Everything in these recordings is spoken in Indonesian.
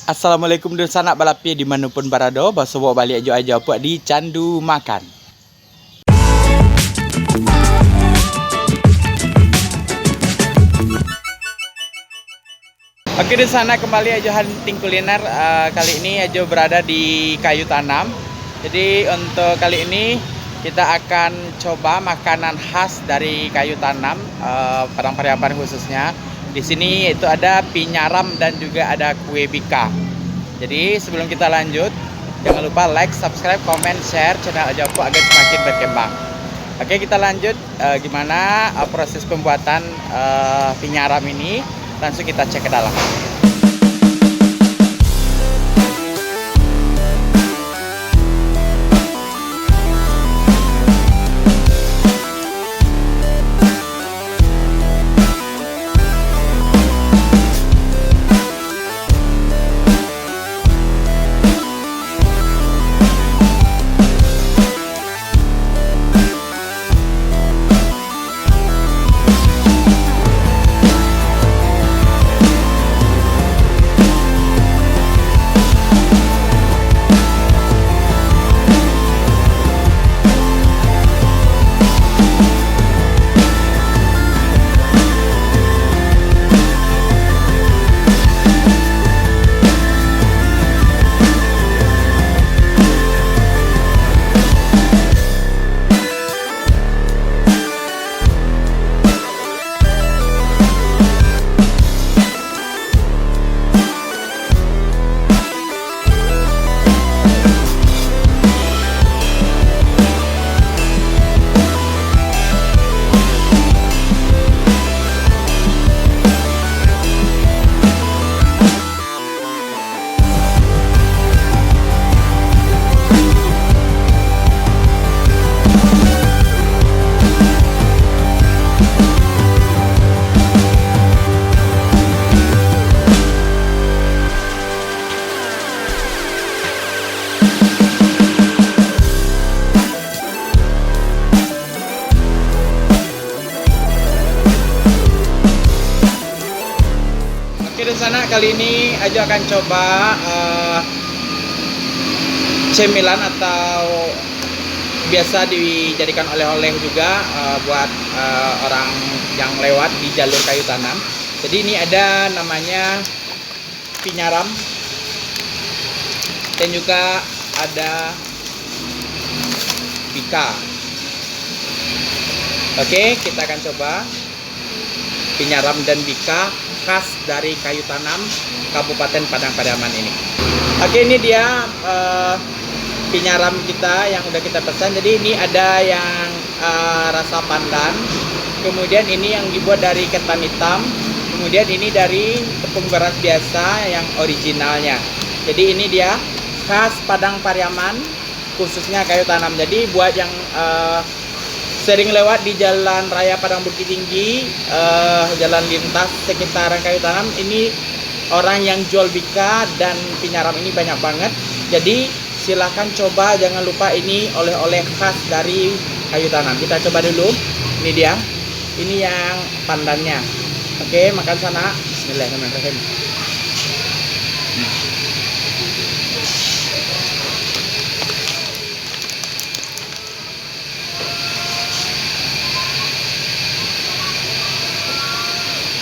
Assalamualaikum dan sanak balapi dimanapun berada. Bawa balik aja puak di Candu Makan. Oke, di sana kembali aja hunting kuliner. Kali ini aja berada di Kayu Tanam. Jadi untuk kali ini kita akan coba makanan khas dari Kayu Tanam, Padang Pariaman khususnya. Di sini itu ada pinyaram dan juga ada kue bika. Jadi sebelum kita lanjut, jangan lupa like, subscribe, comment, share channel Ajapu agar semakin berkembang. Oke, kita lanjut gimana proses pembuatan pinyaram ini. Langsung kita cek ke dalam. Di sana kali ini Ajo akan coba cemilan atau biasa dijadikan oleh-oleh juga buat orang yang lewat di jalur Kayu Tanam. Jadi ini ada namanya pinyaram dan juga ada bika. Oke, kita akan coba pinyaram dan bika khas dari Kayu Tanam Kabupaten Padang Pariaman ini. Oke, ini dia pinyaram kita yang udah kita pesan. Jadi ini ada yang rasa pandan, kemudian ini yang dibuat dari ketan hitam, kemudian ini dari tepung beras biasa yang originalnya. Jadi ini dia khas Padang Pariaman khususnya Kayu Tanam. Jadi buat yang sering lewat di Jalan Raya Padang Bukit Tinggi, jalan lintas sekitaran Kayu Tanam, ini orang yang jual bika dan pinyaram ini banyak banget. Jadi silahkan coba, jangan lupa ini oleh-oleh khas dari Kayu Tanam. Kita coba dulu. Ini dia, ini yang pandannya. Oke, makan sana. Bismillahirrahmanirrahim.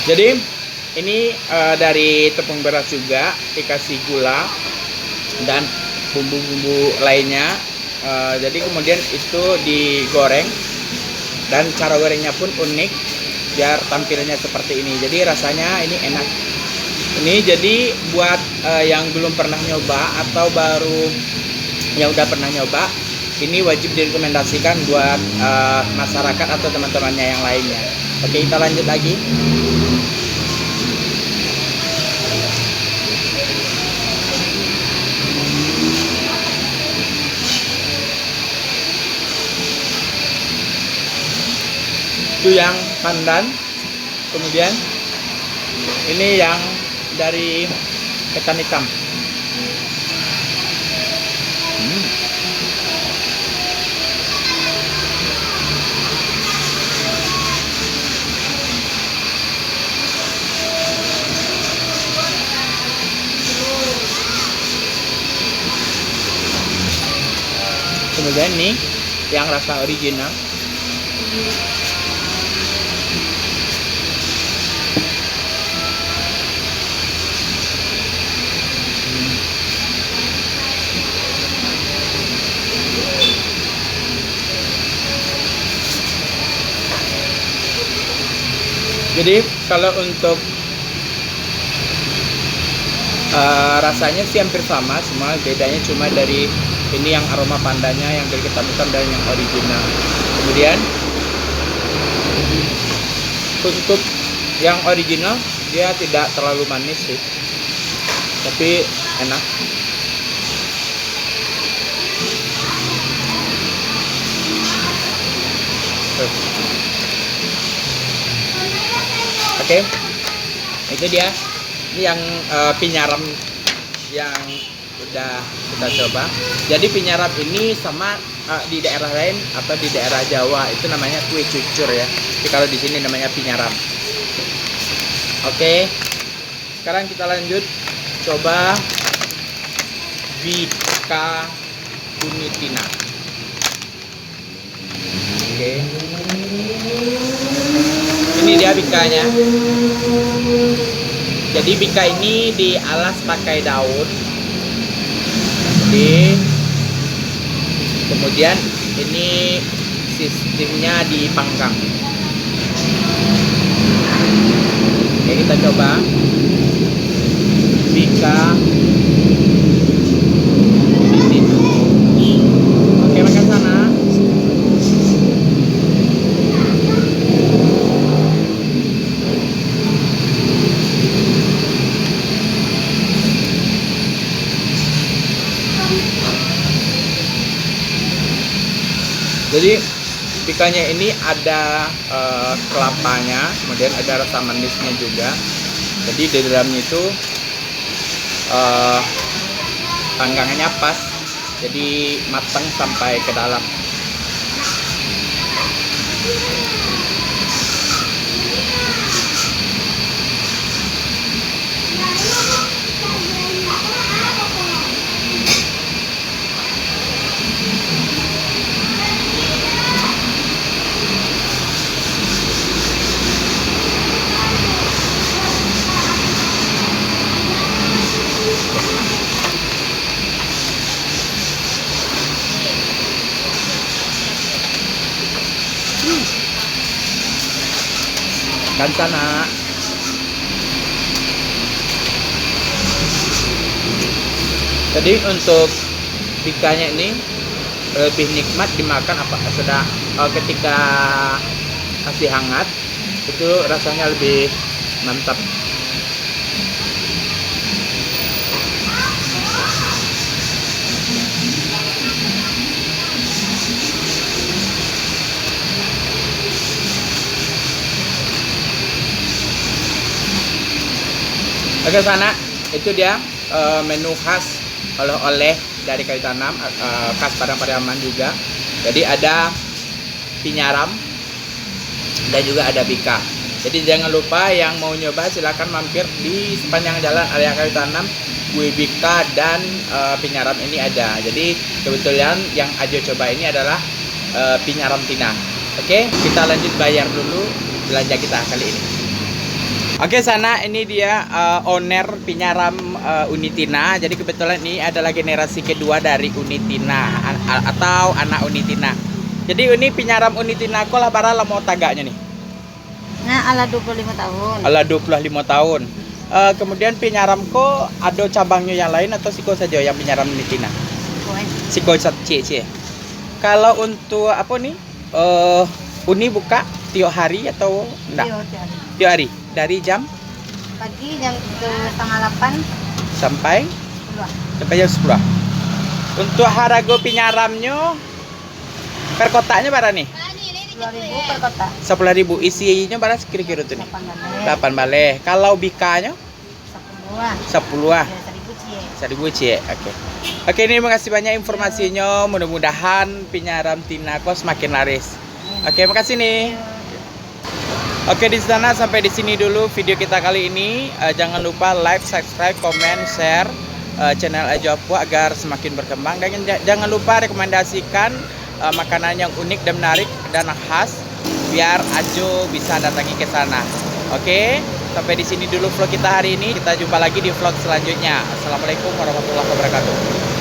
Jadi ini dari tepung beras juga, dikasih gula dan bumbu-bumbu lainnya. Jadi kemudian itu digoreng dan cara gorengnya pun unik biar tampilnya seperti ini. Jadi rasanya ini enak. Ini jadi buat yang belum pernah nyoba atau baru yang udah pernah nyoba, ini wajib direkomendasikan buat masyarakat atau teman-temannya yang lainnya. Oke, kita lanjut lagi. Itu yang pandan, kemudian ini yang dari ketan hitam. Kemudian nih yang rasa original. Jadi kalau untuk rasanya sih hampir sama semua, bedanya cuma dari ini yang aroma pandanya yang dari ketan hitam dan yang original. Kemudian untuk yang original dia tidak terlalu manis sih, tapi enak. Oke, itu dia. Ini yang pinyaram yang udah kita coba. Jadi pinyaram ini sama di daerah lain atau di daerah Jawa itu namanya kue cucur ya. Tapi kalau di sini namanya pinyaram. Oke, sekarang kita lanjut coba Bika Unitina. Oke, ini dia bikanya. Jadi bika ini dialas pakai daun. Jadi kemudian ini sistemnya dipanggang. Oke, kita coba bika. Oke, makan sana. Jadi bikanya ini ada kelapanya, kemudian ada rasa manisnya juga. Jadi di dalamnya itu panggangannya pas, jadi matang sampai ke dalam. Kan sana. Jadi untuk bikanya ini lebih nikmat dimakan ketika masih hangat, itu rasanya lebih mantap. Oke sana, itu dia menu khas oleh-oleh dari Kayu Tanam, khas Padang Pariaman juga. Jadi ada pinyaram dan juga ada bika. Jadi jangan lupa yang mau nyoba silakan mampir di sepanjang jalan area Kayu Tanam. Kue bika dan pinyaram ini ada. Jadi kebetulan yang Ajo coba ini adalah pinyaram Tina. Oke, kita lanjut bayar dulu belanja kita kali ini. Oke sana, ini dia owner pinyaram Unitina. Jadi kebetulan ini adalah generasi kedua dari Unitina atau anak Unitina. Jadi ini pinyaram Unitina ko lah bara mau tagaknya nih. Nah, ala 25 tahun. Ala 25 tahun. Kemudian pinyaram ko ada cabangnya yang lain atau siko saja yang pinyaram Unitina? Siko cie. Kalau untuk apa nih? Uni buka tiap hari atau enggak? Tiap hari. Dari jam Pagi jam 7:30 sampai 10. jam 10. Untuk harga pinyaramnya per kotaknya berapa nih? 10.000 per kotak. 10.000. Isinya berapa kira-kira tuh nih? 8 baleh. Kalau bikanya 10-an. 1.000 cie. Oke, ini makasih banyak informasinya. Mudah-mudahan pinyaram Tina ko semakin laris. Oke, makasih nih. Oke, di sana sampai di sini dulu video kita kali ini. Jangan lupa like, subscribe, comment, share, channel Ajo Apua agar semakin berkembang. Dan jangan lupa rekomendasikan makanan yang unik dan menarik dan khas biar Ajo bisa datangi ke sana. Oke, sampai di sini dulu vlog kita hari ini. Kita jumpa lagi di vlog selanjutnya. Assalamualaikum warahmatullahi wabarakatuh.